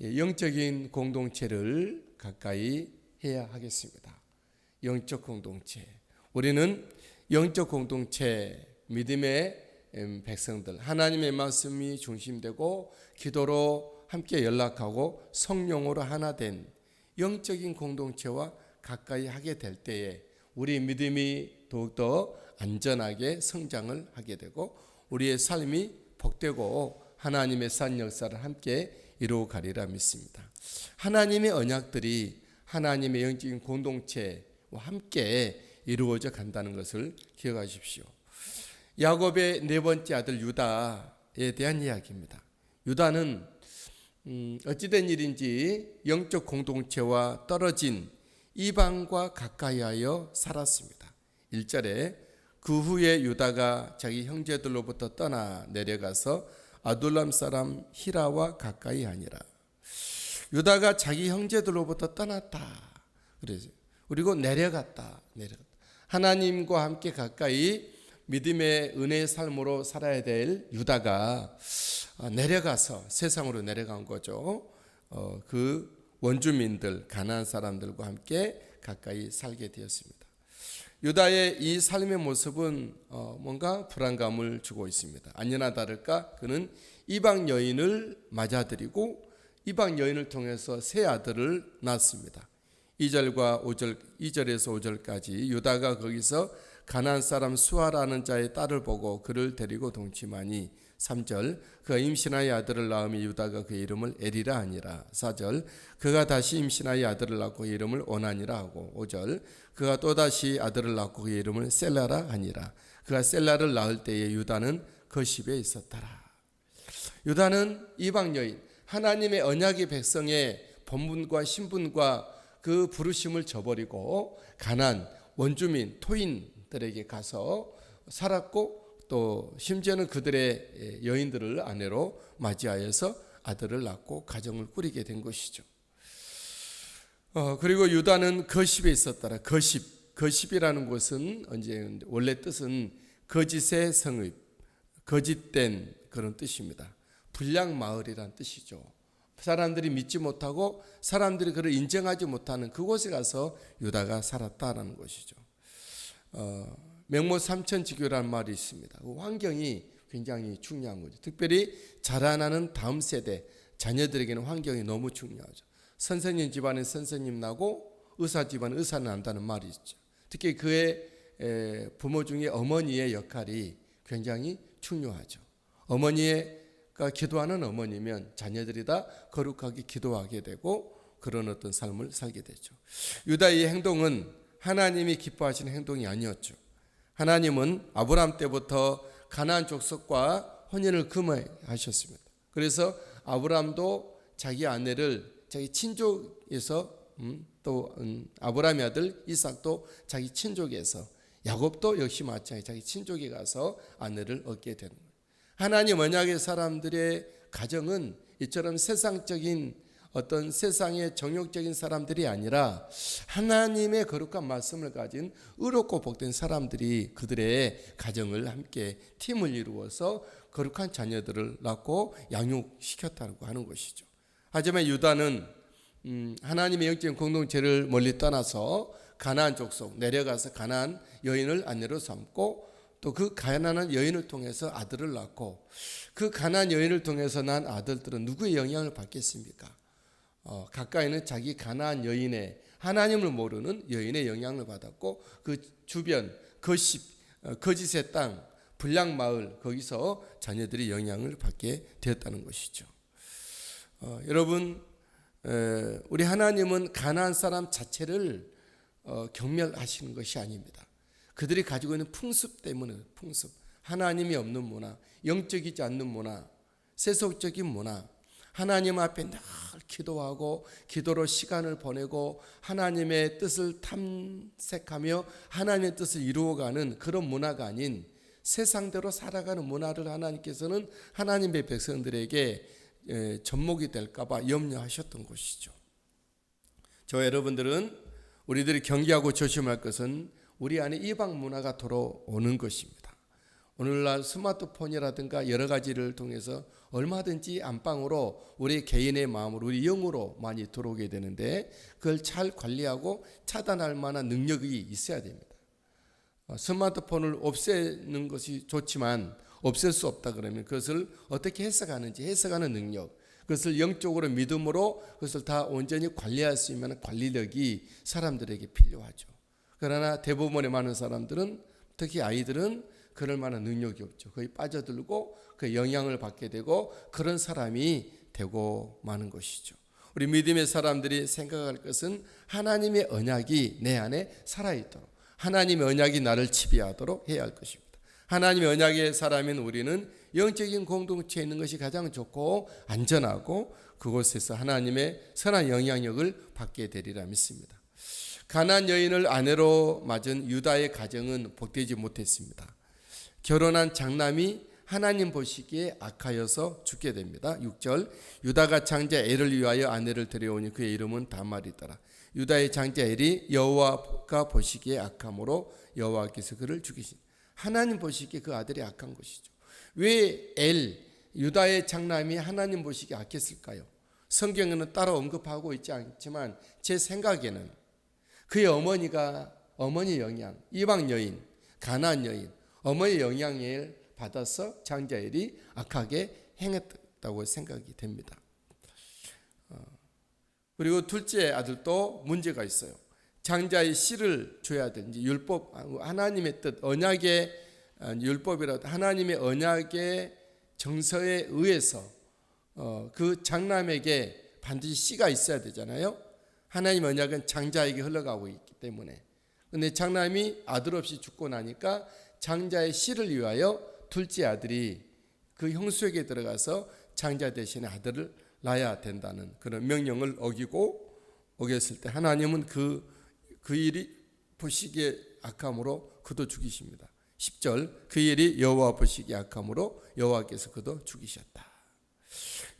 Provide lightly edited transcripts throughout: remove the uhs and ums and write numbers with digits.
영적인 공동체를 가까이 해야 하겠습니다. 영적 공동체. 우리는 영적 공동체, 믿음의 백성들, 하나님의 말씀이 중심되고 기도로 함께 연락하고 성령으로 하나 된 영적인 공동체와 가까이 하게 될 때에 우리 믿음이 더욱더 안전하게 성장을 하게 되고 우리의 삶이 복되고 하나님의 산 역사를 함께 이루어 가리라 믿습니다. 하나님의 언약들이 하나님의 영적인 공동체와 함께 이루어져 간다는 것을 기억하십시오. 야곱의 네 번째 아들 유다에 대한 이야기입니다. 유다는 어찌된 일인지 영적 공동체와 떨어진 이방과 가까이하여 살았습니다. 1절에 그 후에 유다가 자기 형제들로부터 떠나 내려가서 아둘람 사람 히라와 가까이 하니라. 유다가 자기 형제들로부터 떠났다. 그리고 내려갔다. 하나님과 함께 가까이 믿음의 은혜의 삶으로 살아야 될 유다가 내려가서 세상으로 내려간 거죠. 그 원주민들, 가나안 사람들과 함께 가까이 살게 되었습니다. 유다의 이 삶의 모습은 뭔가 불안감을 주고 있습니다. 아니나 다를까 그는 이방 여인을 맞아들이고 이방 여인을 통해서 세 아들을 낳았습니다. 2절과 5절, 2절에서 5절까지 유다가 거기서 가나안 사람 수아라는 자의 딸을 보고 그를 데리고 동침하니 3절 그가 임신하여 아들을 낳으며 유다가 그의 이름을 에리라 하니라. 4절 그가 다시 임신하여 아들을 낳고 그의 이름을 오나니라 하고 5절 그가 또다시 아들을 낳고 그의 이름을 셀라라 하니라. 그가 셀라를 낳을 때에 유다는 거십에 있었더라. 유다는 이방 여인 하나님의 언약의 백성의 본분과 신분과 그 부르심을 저버리고 가나안 원주민 토인들에게 가서 살았고 또 심지어는 그들의 여인들을 아내로 맞이하여서 아들을 낳고 가정을 꾸리게 된 것이죠. 그리고 유다는 거십에 있었더라. 거십이라는 곳은 원래 뜻은 거짓의 성읍, 거짓된 그런 뜻입니다. 불량 마을이란 뜻이죠. 사람들이 믿지 못하고 사람들이 그를 인정하지 못하는 그곳에 가서 유다가 살았다라는 것이죠. 명모 삼천지교라는 말이 있습니다. 그 환경이 굉장히 중요한 거죠. 특별히 자라나는 다음 세대 자녀들에게는 환경이 너무 중요하죠. 선생님 집안에 선생님 나고 의사 집안에 의사 난다는 말이 있죠. 특히 그의 부모 중에 어머니의 역할이 굉장히 중요하죠. 어머니가 기도하는 어머니면 자녀들이 다 거룩하게 기도하게 되고 그런 어떤 삶을 살게 되죠. 유다의 행동은 하나님이 기뻐하시는 행동이 아니었죠. 하나님은 아브라함 때부터 가나안 족속과 혼인을 금하셨습니다. 그래서 아브라함도 자기 아내를 자기 친족에서 또 아브라함의 아들 이삭도 자기 친족에서 야곱도 역시 마찬가지 자기 친족에 가서 아내를 얻게 되는 거예요. 하나님 언약의 사람들의 가정은 이처럼 세상적인 어떤 세상의 정욕적인 사람들이 아니라 하나님의 거룩한 말씀을 가진 의롭고 복된 사람들이 그들의 가정을 함께 팀을 이루어서 거룩한 자녀들을 낳고 양육시켰다고 하는 것이죠. 하지만 유다는 하나님의 영적인 공동체를 멀리 떠나서 가나안 족속 내려가서 가나안 여인을 아내로 삼고 또 그 가나안 여인을 통해서 아들을 낳고 그 가나안 여인을 통해서 난 아들들은 누구의 영향을 받겠습니까? 가까이는 자기 가나안 여인의 하나님을 모르는 여인의 영향을 받았고 그 주변 거짓의 땅 불량 마을 거기서 자녀들이 영향을 받게 되었다는 것이죠. 여러분 우리 하나님은 가나안 사람 자체를 경멸하시는 것이 아닙니다. 그들이 가지고 있는 풍습 때문에 하나님이 없는 문화, 영적이지 않는 문화, 세속적인 문화 하나님 앞에 늘 기도하고 기도로 시간을 보내고 하나님의 뜻을 탐색하며 하나님의 뜻을 이루어가는 그런 문화가 아닌 세상대로 살아가는 문화를 하나님께서는 하나님의 백성들에게 접목이 될까 봐 염려하셨던 것이죠. 저 여러분들은 우리들이 경계하고 조심할 것은 우리 안에 이방 문화가 들어오는 것입니다. 오늘날 스마트폰이라든가 여러 가지를 통해서 얼마든지 안방으로 우리 개인의 마음으로 우리 영으로 많이 들어오게 되는데 그걸 잘 관리하고 차단할 만한 능력이 있어야 됩니다. 스마트폰을 없애는 것이 좋지만 없앨 수 없다 그러면 그것을 어떻게 해석하는지 해석하는 능력, 그것을 영적으로 믿음으로 그것을 다 온전히 관리할 수 있는 관리력이 사람들에게 필요하죠. 그러나 대부분의 많은 사람들은, 특히 아이들은 그럴 만한 능력이 없죠. 거의 빠져들고 그 영향을 받게 되고 그런 사람이 되고 마는 것이죠. 우리 믿음의 사람들이 생각할 것은 하나님의 언약이 내 안에 살아있도록, 하나님의 언약이 나를 지배하도록 해야 할 것입니다. 하나님의 언약의 사람인 우리는 영적인 공동체에 있는 것이 가장 좋고 안전하고 그곳에서 하나님의 선한 영향력을 받게 되리라 믿습니다. 가나안 여인을 아내로 맞은 유다의 가정은 복되지 못했습니다. 결혼한 장남이 하나님 보시기에 악하여서 죽게 됩니다. 6절 유다가 장자 엘을 위하여 아내를 데려오니 그의 이름은 다말이더라. 유다의 장자 엘이 여호와가 보시기에 악함으로 여호와께서 그를 죽이신, 하나님 보시기에 그 아들이 악한 것이죠. 왜 유다의 장남이 하나님 보시기에 악했을까요? 성경에는 따로 언급하고 있지 않지만 제 생각에는 그의 어머니 영향, 이방 여인, 가나안 여인, 어머니 영향을 받아서 장자 엘이 악하게 행했다고 생각이 됩니다. 그리고 둘째 아들도 문제가 있어요. 장자의 씨를 줘야 되는지 율법, 하나님의 뜻, 언약의 율법이라도 하나님의 언약의 정서에 의해서 그 장남에게 반드시 씨가 있어야 되잖아요. 하나님 언약은 장자에게 흘러가고 있기 때문에. 그런데 장남이 아들 없이 죽고 나니까 장자의 씨를 위하여 둘째 아들이 그 형수에게 들어가서 장자 대신에 아들을 낳아야 된다는 그런 명령을 어겼을 때 하나님은 그 일이 보시기에 악함으로 그도 죽이십니다. 10절 그 일이 여호와 보시기에 악함으로 여호와께서 그도 죽이셨다.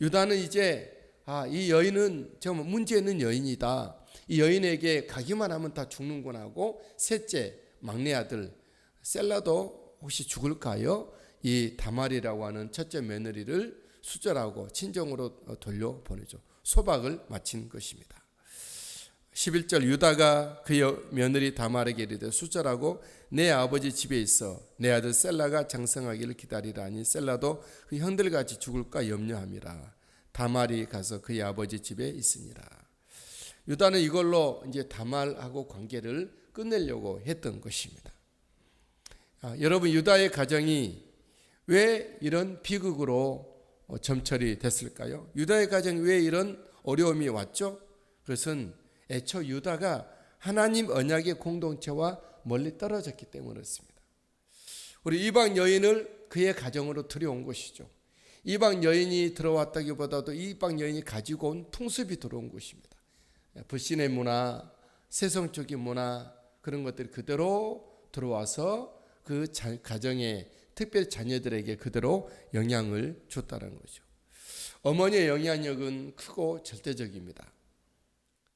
유다는 이제 이 여인은 정말 문제 있는 여인이다. 이 여인에게 가기만 하면 다 죽는구나 하고 셋째 막내 아들 셀라도 혹시 죽을까요? 이 다말이라고 하는 첫째 며느리를 수절하고 친정으로 돌려보내죠. 소박을 마친 것입니다. 11절 유다가 그 며느리 다말에게 이르되 수절하고 내 아버지 집에 있어 내 아들 셀라가 장성하기를 기다리라 하니 셀라도 그 형들같이 죽을까 염려함이라. 다말이 가서 그의 아버지 집에 있으니라. 유다는 이걸로 이제 다말하고 관계를 끝내려고 했던 것입니다. 여러분 유다의 가정이 왜 이런 비극으로 점철이 됐을까요? 유다의 가정이 왜 이런 어려움이 왔죠? 그것은 애초 유다가 하나님 언약의 공동체와 멀리 떨어졌기 때문이었습니다. 우리 이방 여인을 그의 가정으로 들여온 것이죠. 이방 여인이 들어왔다기보다도 이방 여인이 가지고 온 풍습이 들어온 것입니다. 불신의 문화, 세상적인 문화 그런 것들이 그대로 들어와서 그 가정에 특별히 자녀들에게 그대로 영향을 줬다는 거죠. 어머니의 영향력은 크고 절대적입니다.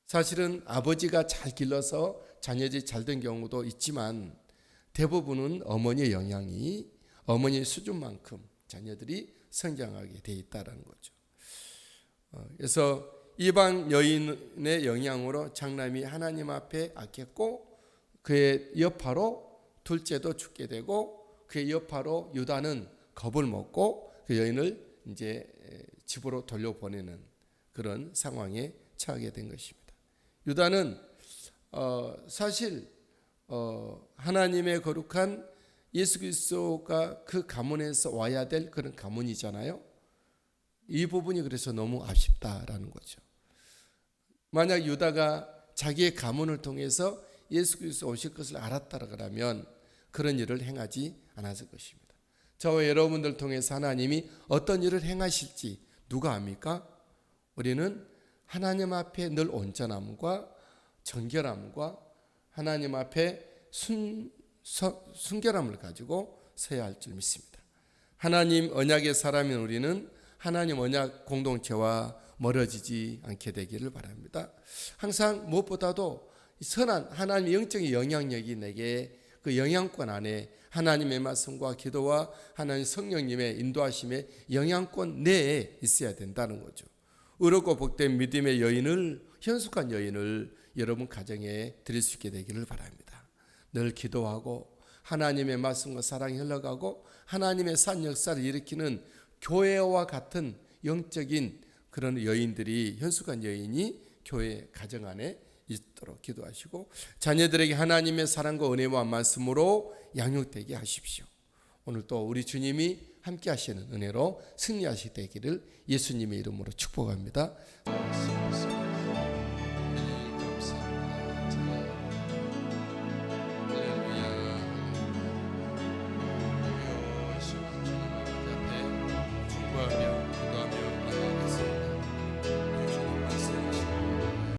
사실은 아버지가 잘 길러서 자녀들이 잘 된 경우도 있지만 대부분은 어머니의 영향이 어머니의 수준만큼 자녀들이 성장하게 돼 있다는 거죠. 그래서 이방 여인의 영향으로 장남이 하나님 앞에 악했고 그의 여파로 둘째도 죽게 되고 그의 여파로 유다는 겁을 먹고 그 여인을 이제 집으로 돌려보내는 그런 상황에 처하게 된 것입니다. 유다는 사실 하나님의 거룩한 예수 그리스도가 그 가문에서 와야 될 그런 가문이잖아요. 이 부분이 그래서 너무 아쉽다라는 거죠. 만약 유다가 자기의 가문을 통해서 예수 그리스도 오실 것을 알았다라면 그런 일을 행하지 않았을 것입니다. 저와 여러분들 통해서 하나님이 어떤 일을 행하실지 누가 압니까? 우리는 하나님 앞에 늘 온전함과 정결함과 하나님 앞에 순결함을 가지고 서야 할 줄 믿습니다. 하나님 언약의 사람인 우리는 하나님 언약 공동체와 멀어지지 않게 되기를 바랍니다. 항상 무엇보다도 선한 하나님의 영적인 영향력이 내게 그 영향권 안에 하나님의 말씀과 기도와 하나님 성령님의 인도하심의 영향권 내에 있어야 된다는 거죠. 의롭고 복된 믿음의 여인을, 현숙한 여인을 여러분 가정에 드릴 수 있게 되기를 바랍니다. 늘 기도하고 하나님의 말씀과 사랑이 흘러가고 하나님의 산 역사를 일으키는 교회와 같은 영적인 그런 여인들이, 현숙한 여인이 교회 가정 안에 있도록 기도하시고 자녀들에게 하나님의 사랑과 은혜와 말씀으로 양육되게 하십시오. 오늘 또 우리 주님이 함께 하시는 은혜로 승리하시게 되기를 예수님의 이름으로 축복합니다.